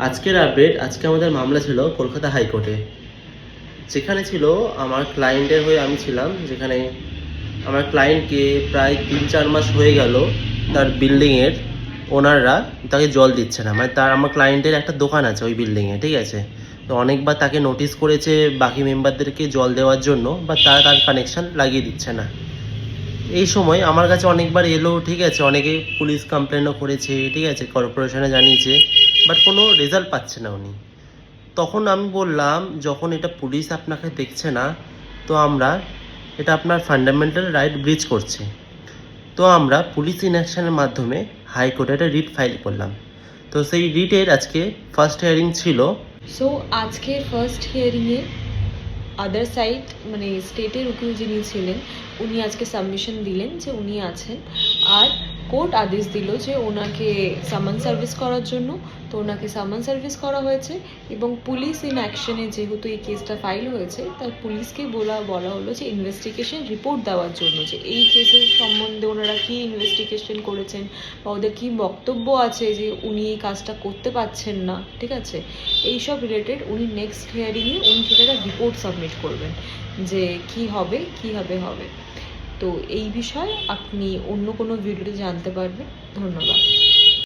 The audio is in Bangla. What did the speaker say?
আজকের আপডেট, আজকে আমাদের মামলা ছিল কলকাতা হাইকোর্টে, যেখানে ছিল আমার ক্লায়েন্টের হয়ে আমি ছিলাম। যেখানে আমার ক্লায়েন্টকে প্রায় 3-4 মাস হয়ে গেল তার বিল্ডিংয়ের ওনাররা তাকে জল দিচ্ছে না। মানে আমার ক্লায়েন্টের একটা দোকান আছে ওই বিল্ডিংয়ে, ঠিক আছে? তো অনেকবার তাকে নোটিশ করেছে বাকি মেম্বারদেরকে জল দেওয়ার জন্য, বা তারা তার কানেকশান লাগিয়ে দিচ্ছে না। এই সময় আমার কাছে অনেকবার এলো, ঠিক আছে, অনেকে পুলিশ কমপ্লেনও করেছে, ঠিক আছে, কর্পোরেশনে জানিয়েছে, বাট কোনো রেজাল্ট পাচ্ছে না উনি। তখন আমি বললাম, যখন এটা পুলিশ আপনাকে দেখছে না, তো এটা আপনার ফান্ডামেন্টাল রাইট ব্রিচ করছে। তো আমরা পুলিশ ইনঅ্যাকশনের মাধ্যমে হাইকোর্টে একটা রিট ফাইল করলাম। তো সেই রিটের আজকে ফার্স্ট হিয়ারিং ছিল। সো আজকে ফার্স্ট হিয়ারিংয়ে আদার সাইড মানে স্টেটের উকিল যিনি ছিলেন উনি আজকে সাবমিশন দিলেন যে উনি আছেন, আর কোর্ট আদেশ দিল যে ওনাকে সামান সার্ভিস করার জন্য। তো ওনাকে সামান সার্ভিস করা হয়েছে এবং পুলিশ ইন অ্যাকশনে যেহেতু এই কেসটা ফাইল হয়েছে, তাই পুলিশকে বলা হলো যে ইনভেস্টিগেশন রিপোর্ট দেওয়ার জন্য, যে এই কেসের সম্বন্ধে ওনারা কী ইনভেস্টিগেশন করেছেন বা ওদের কী বক্তব্য আছে যে উনি এই কাজটা করতে পারছেন না, ঠিক আছে, এইসব রিলেটেড উনি নেক্সট হিয়ারিংয়ে উনি সেটা রিপোর্ট সাবমিট করবেন যে কি হবে হবে। তো এই বিষয়ে আপনি অন্য কোনো ভিডিওতে জানতে পারবেন। ধন্যবাদ।